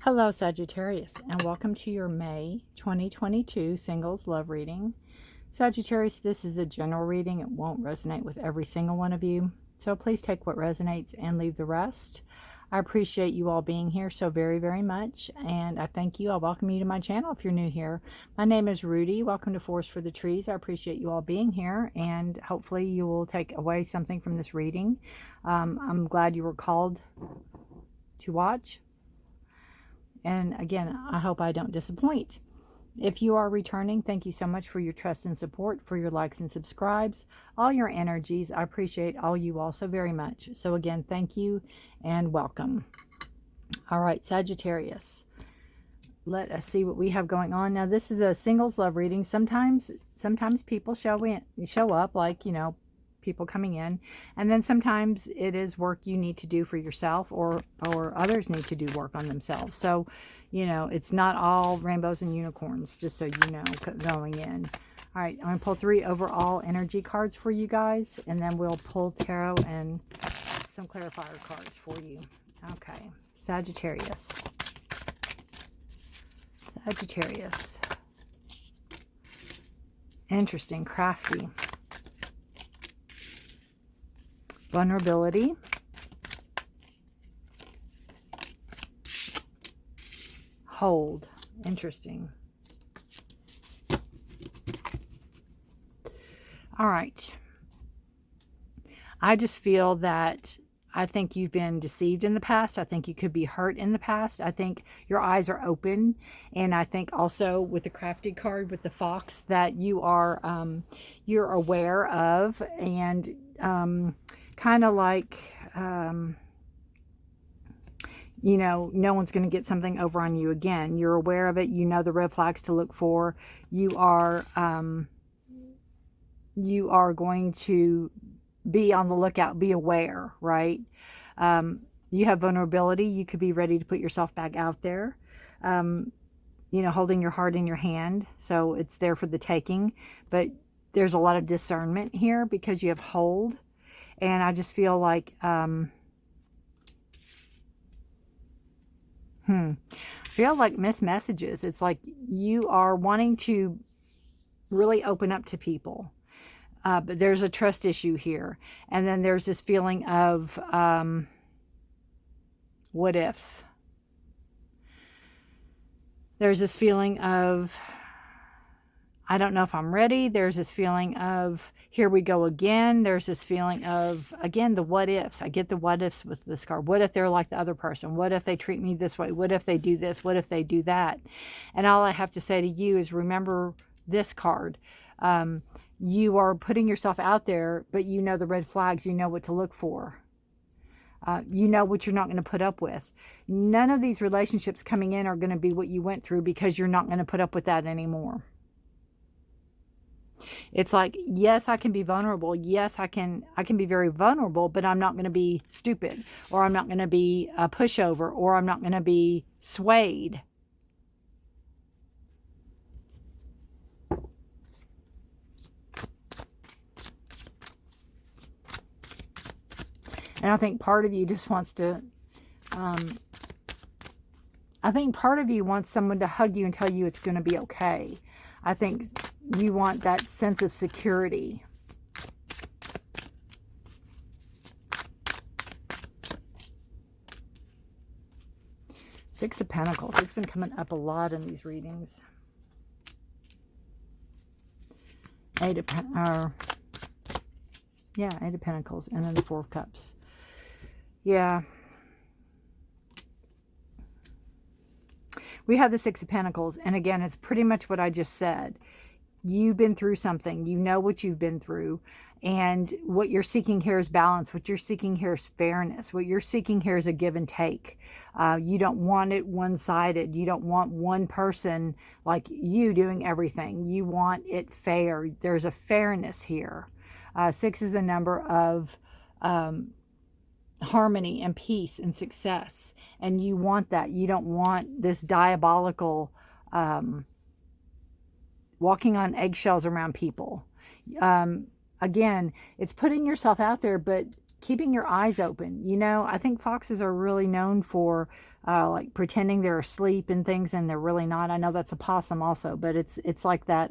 Hello, Sagittarius, and welcome to your May 2022 Singles Love Reading. Sagittarius, this is a general reading. It won't resonate with every single one of you, so please take what resonates and leave the rest. I appreciate you all being here so very, very much, and I thank you. I welcome you to my channel if you're new here. My name is Rudy. Welcome to Forest for the Trees. I appreciate you all being here, and hopefully you will take away something from this reading. I'm glad you were called to watch. And again, I hope I don't disappoint. If you are returning, thank you so much for your trust and support, for your likes and subscribes, all your energies. I appreciate all you all so very much. So again, thank you and welcome. All right, Sagittarius. Let us see what we have going on. Now, this is a singles love reading. Sometimes people show up, like, you know, people coming in, and then sometimes it is work you need to do for yourself, or others need to do work on themselves. So, you know, it's not all rainbows and unicorns, just so you know, going in. All right, I'm going to pull 3 overall energy cards for you guys, and then we'll pull tarot and some clarifier cards for you. Okay, Sagittarius. Sagittarius. Interesting, crafty. Vulnerability. Hold. Interesting. All right. I just feel that I think you've been deceived in the past. I think you could be hurt in the past. I think your eyes are open. And I think also with the crafty card, with the fox, that you are, you're aware of, and, kind of like, you know, no one's going to get something over on you again. You're aware of it. You know the red flags to look for. You are going to be on the lookout, be aware, right? You have vulnerability. You could be ready to put yourself back out there, you know, holding your heart in your hand. So it's there for the taking, but there's a lot of discernment here because you have hold. And I just feel like, feel like missed messages. It's like you are wanting to really open up to people. But there's a trust issue here. And then there's this feeling of, what ifs. There's this feeling of, I don't know if I'm ready. There's this feeling of, here we go again. There's this feeling of, again, the what ifs. I get the what ifs with this card. What if they're like the other person? What if they treat me this way? What if they do this? What if they do that? And all I have to say to you is remember this card. You are putting yourself out there, but you know the red flags. You know what to look for. You know what you're not going to put up with. None of these relationships coming in are going to be what you went through, because you're not going to put up with that anymore. It's like, yes, I can be vulnerable. Yes, I can be very vulnerable, but I'm not going to be stupid, or I'm not going to be a pushover, or I'm not going to be swayed. And I think part of you just wants to, I think part of you wants someone to hug you and tell you it's going to be okay. I think you want that sense of security. Six of Pentacles. It's been coming up a lot in these readings. Eight of Pentacles. And then the Four of Cups. Yeah. We have the Six of Pentacles, and again, it's pretty much what I just said. You've been through something. You know what you've been through, and what you're seeking here is balance. What you're seeking here is fairness. What you're seeking here is a give and take. You don't want it one-sided. You don't want one person like you doing everything. You want it fair. There's a fairness here. 6 is a number of harmony and peace and success, and you want that. You don't want this diabolical walking on eggshells around people. Again, it's putting yourself out there, but keeping your eyes open. You know, I think foxes are really known for like pretending they're asleep and things, and they're really not. I know that's a possum also, but it's like that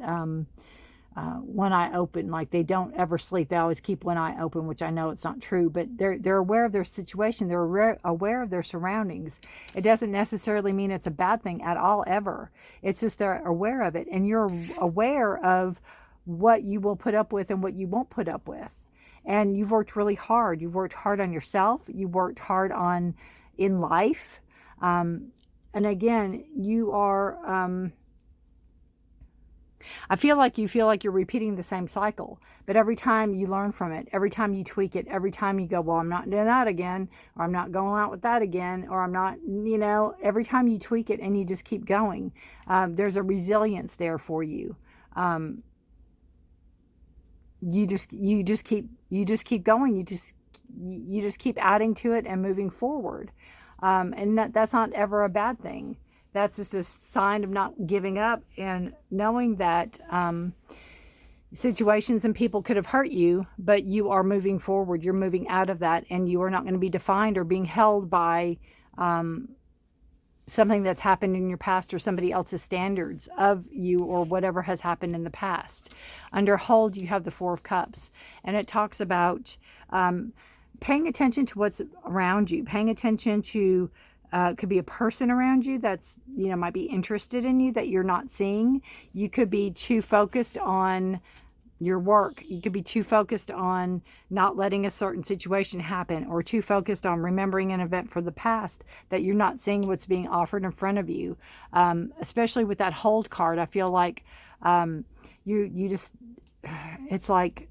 one eye open, like they don't ever sleep. They always keep one eye open, which I know it's not true, but they're aware of their situation. They're aware of their surroundings. It doesn't necessarily mean it's a bad thing at all, ever. It's just they're aware of it, and you're aware of what you will put up with and what you won't put up with. And you've worked really hard. You've worked hard on yourself. You worked hard on in life. And again, you are, I feel like you're repeating the same cycle, but every time you learn from it, every time you tweak it, every time you go, well, I'm not doing that again, or I'm not going out with that again, or I'm not, you know, every time you tweak it and you just keep going, there's a resilience there for you. You just keep going. You just keep adding to it and moving forward. And that's not ever a bad thing. That's just a sign of not giving up and knowing that situations and people could have hurt you, but you are moving forward. You're moving out of that, and you are not going to be defined or being held by something that's happened in your past or somebody else's standards of you or whatever has happened in the past. Under hold, you have the Four of Cups, and it talks about paying attention to what's around you, paying attention to could be a person around you that's, you know, might be interested in you that you're not seeing. You could be too focused on your work. You could be too focused on not letting a certain situation happen, or too focused on remembering an event from the past that you're not seeing what's being offered in front of you. Especially with that hold card, I feel like you just, it's like,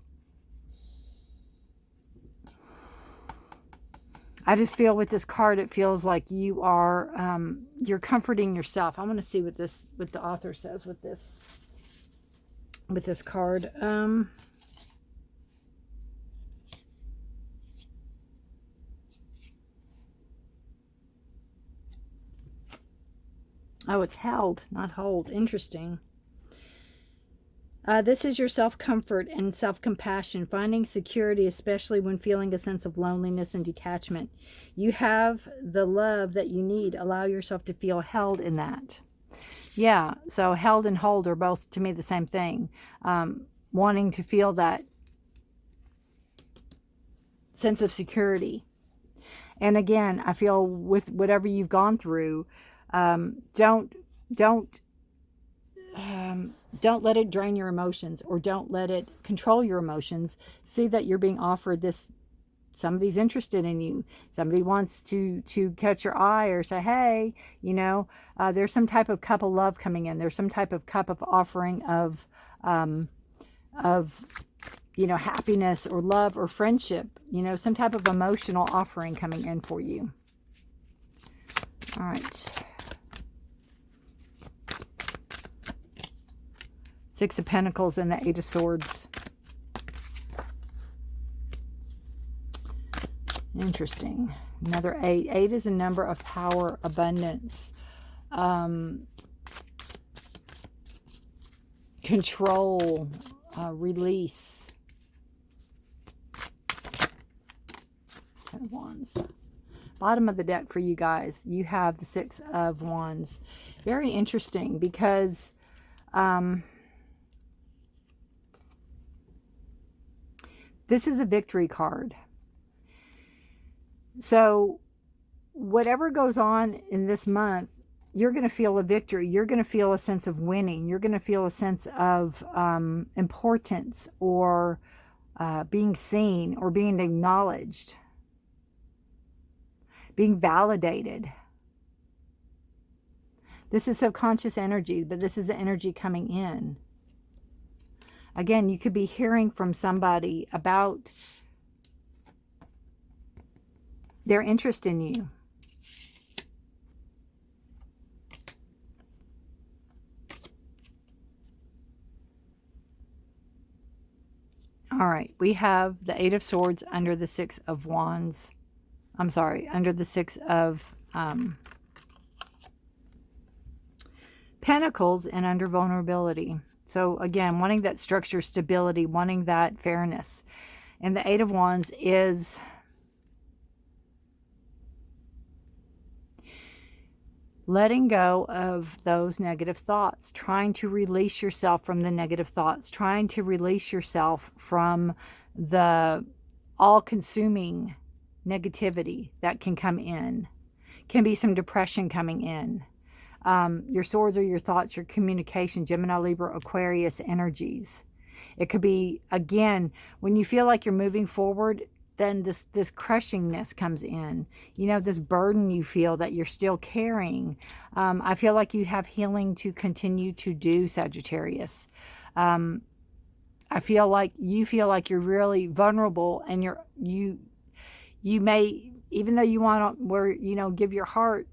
I just feel with this card, it feels like you are, you're comforting yourself. I'm going to see what the author says with this card. Oh, it's held, not hold. Interesting. This is your self-comfort and self-compassion, finding security, especially when feeling a sense of loneliness and detachment. You have the love that you need. Allow yourself to feel held in that. Yeah, so held and hold are both, to me, the same thing. Wanting to feel that sense of security. And again, I feel with whatever you've gone through, don't let it drain your emotions, or don't let it control your emotions. See that you're being offered this. Somebody's interested in you. Somebody wants to catch your eye, or say, hey, you know, there's some type of cup of love coming in. There's some type of cup of offering of, you know, happiness or love or friendship, you know, some type of emotional offering coming in for you. All right. Six of Pentacles and the Eight of Swords. Interesting. Another 8. 8 is a number of power, abundance, control, release. Ten of Wands. Bottom of the deck for you guys, you have the Six of Wands. Very interesting, because this is a victory card. So whatever goes on in this month, you're going to feel a victory. You're going to feel a sense of winning. You're going to feel a sense of importance, or being seen, or being acknowledged, being validated. This is subconscious energy, but this is the energy coming in. Again, you could be hearing from somebody about their interest in you. All right, we have the Eight of Swords under the Six of Wands. I'm sorry, under the Six of Pentacles, and under vulnerability. So again, wanting that structure, stability, wanting that fairness. And the Eight of Wands is letting go of those negative thoughts, trying to release yourself from the negative thoughts, trying to release yourself from the all-consuming negativity that can come in. Can be some depression coming in. Your swords are your thoughts, your communication, Gemini, Libra, Aquarius energies. It could be, again, when you feel like you're moving forward, then this crushingness comes in. You know, this burden you feel that you're still carrying. I feel like you have healing to continue to do, Sagittarius. I feel like you're really vulnerable, and you may, even though you want to, give your heart,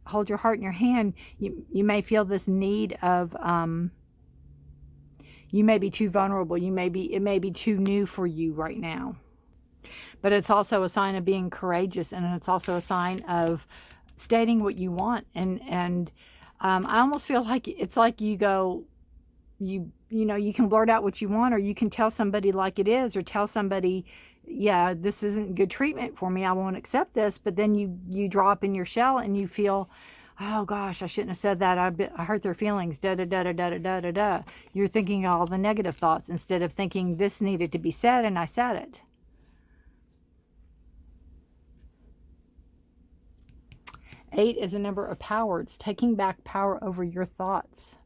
hold your heart in your hand, you may feel this need of, you may be too vulnerable. It may be too new for you right now. But it's also a sign of being courageous, and it's also a sign of stating what you want. And I almost feel like it's like you go, you can blurt out what you want, or you can tell somebody like it is, or tell somebody, yeah, this isn't good treatment for me, I won't accept this. But then you drop in your shell and you feel, oh gosh, I shouldn't have said that. I hurt their feelings. Da da da da da da da da. You're thinking all the negative thoughts instead of thinking this needed to be said, and I said it. Eight is a number of power. It's taking back power over your thoughts.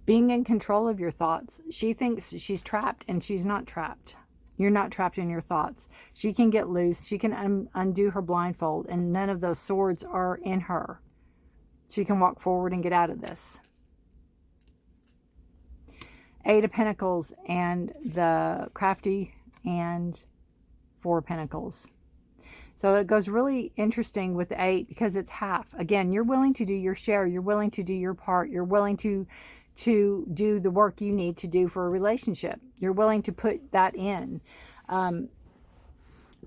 Being in control of your thoughts. She thinks she's trapped, and she's not trapped. You're not trapped in your thoughts. She can get loose. She can undo her blindfold, and none of those swords are in her. She can walk forward and get out of this. Eight of Pentacles and the crafty, and Four of Pentacles. So it goes really interesting with the 8 because it's half. Again, you're willing to do your share. You're willing to do your part. You're willing to do the work you need to do for a relationship. You're willing to put that in. I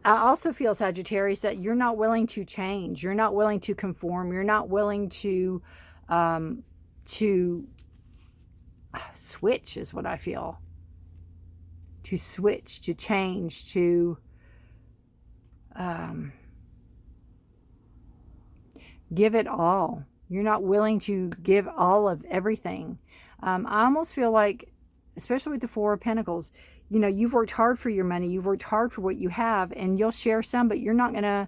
also feel, Sagittarius, that you're not willing to change. You're not willing to conform. You're not willing to switch, is what I feel. To switch, to change, to give it all. You're not willing to give all of everything. I almost feel like, especially with the Four of Pentacles, you've worked hard for your money. You've worked hard for what you have, and you'll share some, but you're not going to,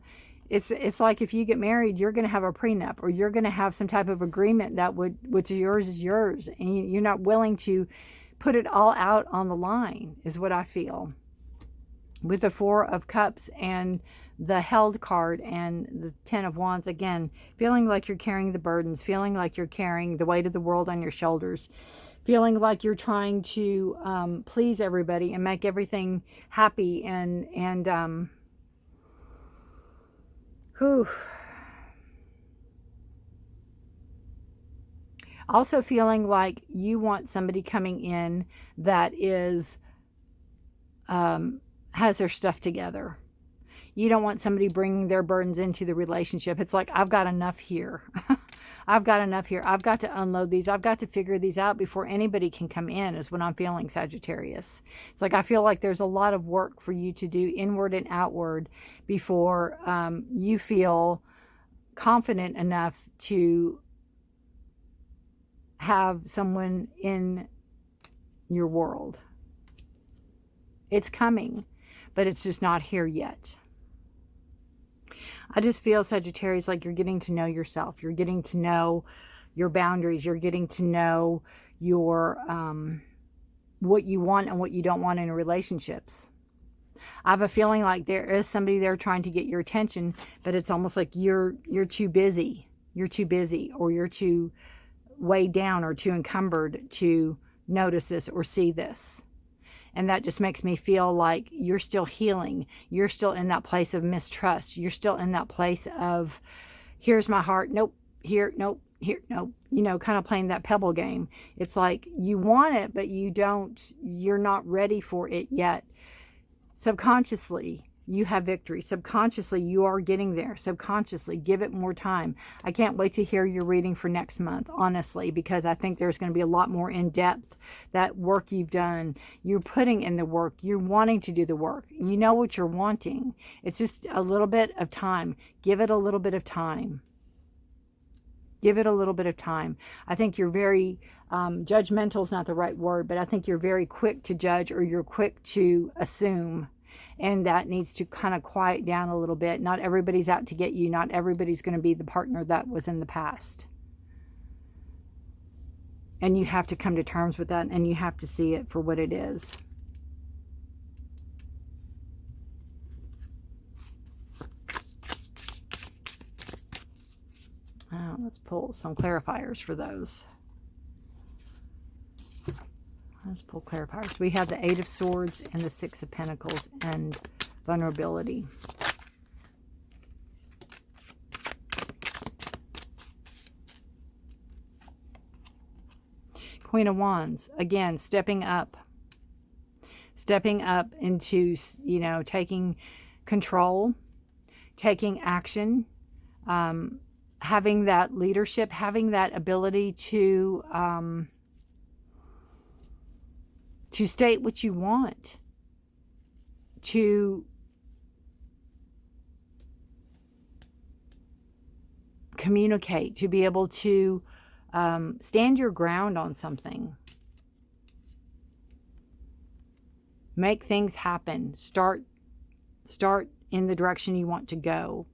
it's like if you get married, you're going to have a prenup, or you're going to have some type of agreement that which is yours, and you're not willing to put it all out on the line, is what I feel. With the Four of Cups and the Held card and the Ten of Wands, again, feeling like you're carrying the burdens, feeling like you're carrying the weight of the world on your shoulders, feeling like you're trying to please everybody and make everything happy, and whew. Also feeling like you want somebody coming in that is has their stuff together. You don't want somebody bringing their burdens into the relationship. It's like, I've got enough here. I've got enough here. I've got to unload these. I've got to figure these out before anybody can come in, is what I'm feeling, Sagittarius. It's like, I feel like there's a lot of work for you to do inward and outward before you feel confident enough to have someone in your world. It's coming, but it's just not here yet. I just feel, Sagittarius, like you're getting to know yourself. You're getting to know your boundaries. You're getting to know your what you want and what you don't want in relationships. I have a feeling like there is somebody there trying to get your attention, but it's almost like you're too busy. You're too busy, or you're too weighed down or too encumbered to notice this or see this. And that just makes me feel like you're still healing. You're still in that place of mistrust. You're still in that place of, here's my heart. Nope. Here. Nope. Here. Nope. Kind of playing that pebble game. It's like you want it, but you're not ready for it yet. Subconsciously, You have victory. Subconsciously, you are getting there. Subconsciously, give it more time. I can't wait to hear your reading for next month, honestly, because I think there's going to be a lot more in depth. That work you've done, you're putting in the work, you're wanting to do the work. You know what you're wanting. It's just a little bit of time. Give it a little bit of time. Give it a little bit of time. I think you're very, judgmental is not the right word, but I think you're very quick to judge, or you're quick to assume. And that needs to kind of quiet down a little bit. Not everybody's out to get you. Not everybody's going to be the partner that was in the past. And you have to come to terms with that, and you have to see it for what it is. Let's pull some clarifiers for those. Let's pull clarifiers. We have the Eight of Swords and the Six of Pentacles and vulnerability. Queen of Wands, again, stepping up. Stepping up into, you know, taking control, taking action, having that leadership, having that ability to state what you want, to communicate, to be able to stand your ground on something. Make things happen. Start in the direction you want to go.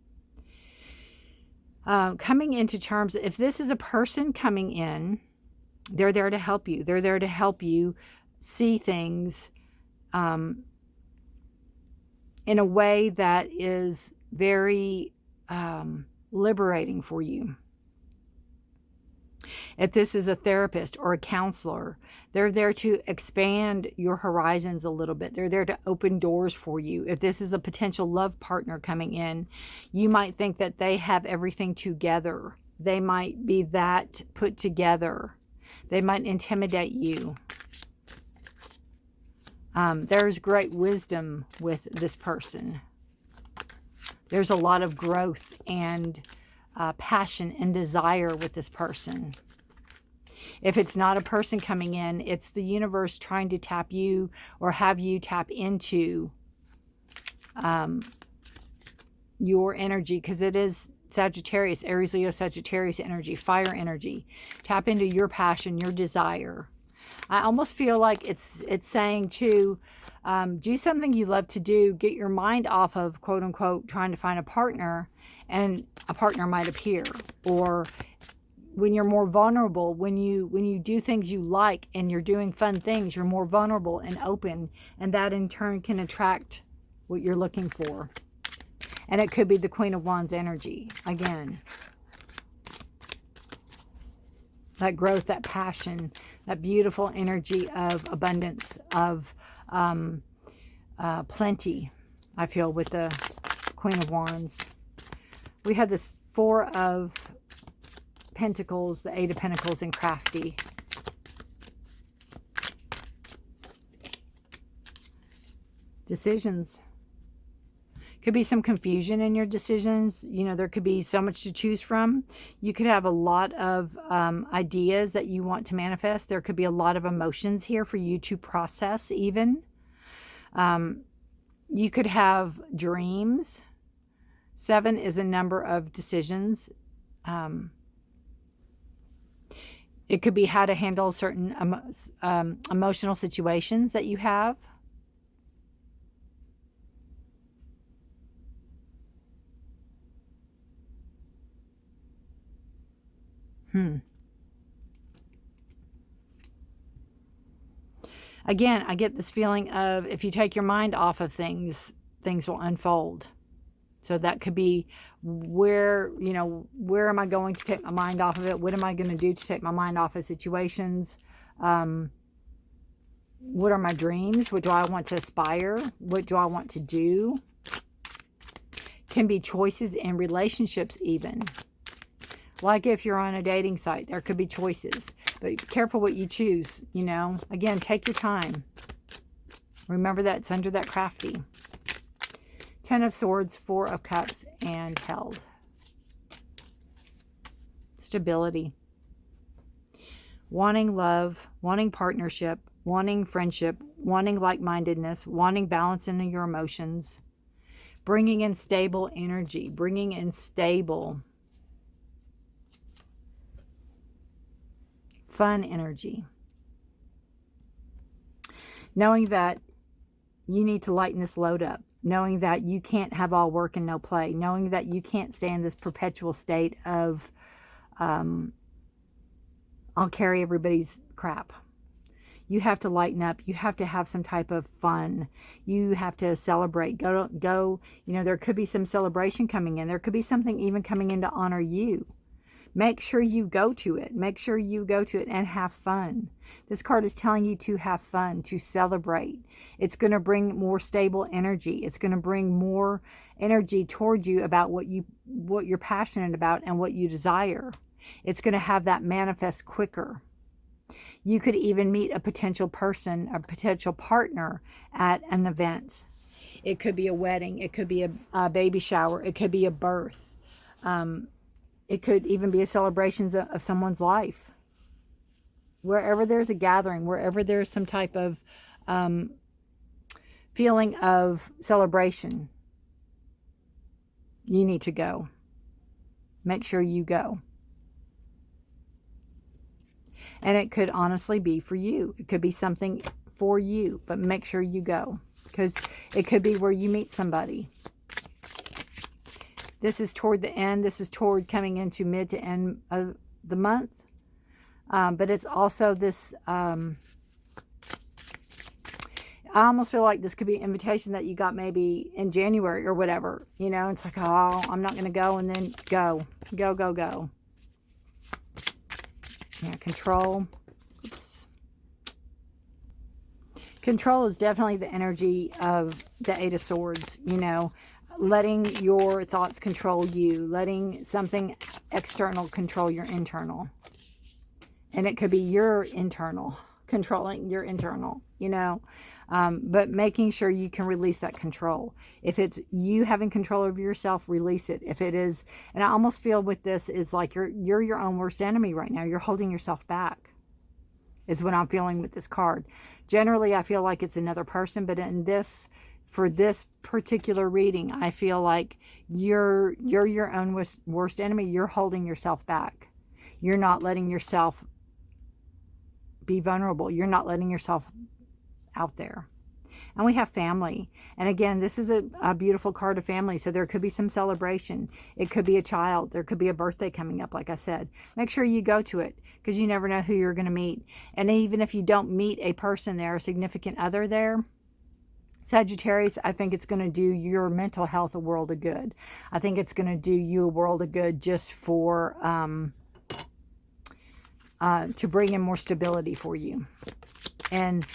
Coming into terms, if this is a person coming in, they're there to help you. They're there to help you see things in a way that is very liberating for you. If this is a therapist or a counselor, they're there to expand your horizons a little bit. They're there to open doors for you. If this is a potential love partner coming in, you might think that they have everything together. They might be that put together. They might intimidate you. There's great wisdom with this person. There's a lot of growth and passion and desire with this person. If it's not a person coming in, it's the universe trying to tap you or have you tap into your energy, because it is Sagittarius, Aries, Leo, Sagittarius energy, fire energy. Tap into your passion, your desire. I almost feel like it's saying to do something you love to do, get your mind off of, quote unquote, trying to find a partner, and a partner might appear. Or when you're more vulnerable, when you do things you like and you're doing fun things, you're more vulnerable and open, and that in turn can attract what you're looking for. And it could be the Queen of Wands energy again. That growth, that passion, that beautiful energy of abundance, of plenty, I feel, with the Queen of Wands. We have this Four of Pentacles, the Eight of Pentacles, and crafty. Decisions. Could be some confusion in your decisions. You know, there could be so much to choose from. You could have a lot of ideas that you want to manifest. There could be a lot of emotions here for you to process even. You could have dreams. 7 is a number of decisions. It could be how to handle certain emotional situations that you have. Again, I get this feeling of if you take your mind off of things, things will unfold. So that could be where am I going to take my mind off of it? What am I going to do to take my mind off of situations? What are my dreams? What do I want to aspire? What do I want to do? Can be choices in relationships even. Like if you're on a dating site, there could be choices. But be careful what you choose, you know. Again, take your time. Remember that it's under that crafty. Ten of Swords, Four of Cups, and held. Stability. Wanting love, wanting partnership, wanting friendship, wanting like-mindedness, wanting balance in your emotions. Bringing in stable energy, bringing in stable, fun energy. Knowing that you need to lighten this load up. Knowing that you can't have all work and no play. Knowing that you can't stay in this perpetual state of, I'll carry everybody's crap. You have to lighten up. You have to have some type of fun. You have to celebrate. Go, you know, there could be some celebration coming in. There could be something even coming in to honor you. Make sure you go to it. Make sure you go to it and have fun. This card is telling you to have fun, to celebrate. It's going to bring more stable energy. It's going to bring more energy towards you about what you're passionate about and what you desire. It's going to have that manifest quicker. You could even meet a potential person, a potential partner at an event. It could be a wedding. It could be a baby shower. It could be a birth. It could even be a celebration of someone's life. Wherever there's a gathering, wherever there's some type of feeling of celebration, you need to go. Make sure you go. And it could honestly be for you. It could be something for you, but make sure you go. Because it could be where you meet somebody. This is toward the end. This is toward coming into mid to end of the month. But it's also this, I almost feel like this could be an invitation that you got maybe in January or whatever. You know, it's like, oh, I'm not going to go, and then go. Go, go, go. Yeah, control. Oops. Control is definitely the energy of the Eight of Swords, you know. Letting your thoughts control you. Letting something external control your internal. And it could be your internal. Controlling your internal, you know. But making sure you can release that control. If it's you having control over yourself, release it. If it is, and I almost feel with this is like you're your own worst enemy right now. You're holding yourself back, is what I'm feeling with this card. Generally, I feel like it's another person, but in this, for this particular reading, I feel like you're your own worst enemy. You're holding yourself back. You're not letting yourself be vulnerable. You're not letting yourself out there. And we have family. And again, this is a beautiful card of family. So there could be some celebration. It could be a child. There could be a birthday coming up, like I said. Make sure you go to it, because you never know who you're going to meet. And even if you don't meet a person there, a significant other there, Sagittarius, I think it's going to do your mental health a world of good. I think it's going to do you a world of good just for to bring in more stability for you. And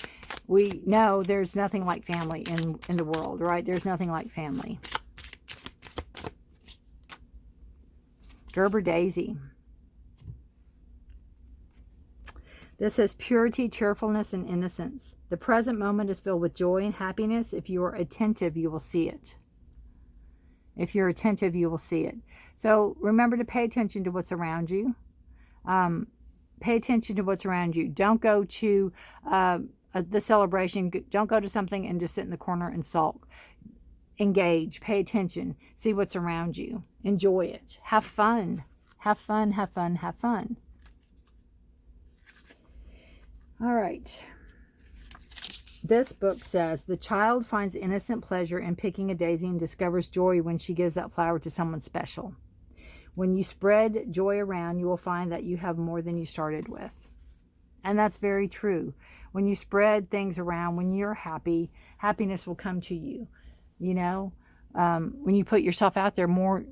we know there's nothing like family in the world, right? There's nothing like family. Gerber Daisy. This says purity, cheerfulness, and innocence. The present moment is filled with joy and happiness. If you are attentive, you will see it. If you're attentive, you will see it. So remember to pay attention to what's around you. Pay attention to what's around you. Don't go to the celebration. Don't go to something and just sit in the corner and sulk. Engage. Pay attention. See what's around you. Enjoy it. Have fun. Have fun, have fun, have fun. All right. This book says, the child finds innocent pleasure in picking a daisy and discovers joy when she gives that flower to someone special. When you spread joy around, you will find that you have more than you started with. And that's very true. When you spread things around, when you're happy, happiness will come to you. You know, when you put yourself out there, more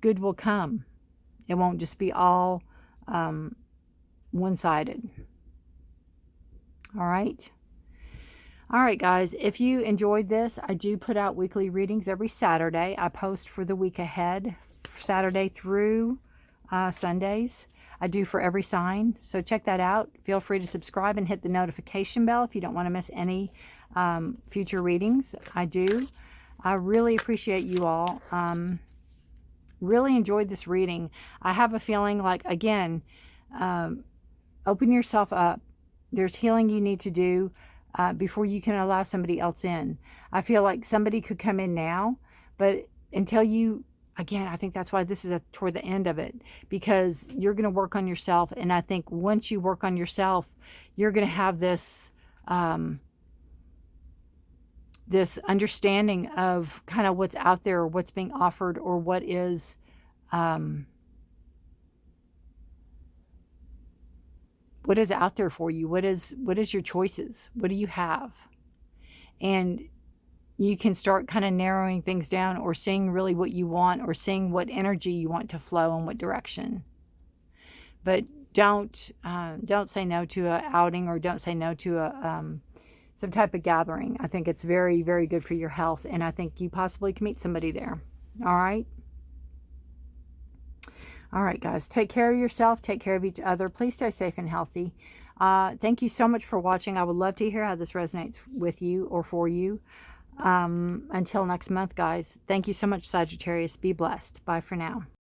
good will come. It won't just be all one-sided. All right. All right, guys, if you enjoyed this, I do put out weekly readings every Saturday. I post for the week ahead, Saturday through Sundays. I do for every sign, so check that out. Feel free to subscribe and hit the notification bell if you don't want to miss any future readings. I do. I really appreciate you all. Really enjoyed this reading. I have a feeling like, again, open yourself up. There's healing you need to do before you can allow somebody else in. I feel like somebody could come in now, but until you, again, I think that's why this is toward the end of it, because you're going to work on yourself. And I think once you work on yourself, you're going to have this this understanding of kind of what's out there, or what's being offered, or what is out there for you. What is your choices? What do you have? And you can start kind of narrowing things down, or seeing really what you want, or seeing what energy you want to flow in what direction. But don't say no to a outing, or don't say no to a some type of gathering. I think it's very, very good for your health, and I think you possibly can meet somebody there. All right. All right, guys, take care of yourself. Take care of each other. Please stay safe and healthy. Thank you so much for watching. I would love to hear how this resonates with you or for you. Until next month, guys, thank you so much, Sagittarius. Be blessed. Bye for now.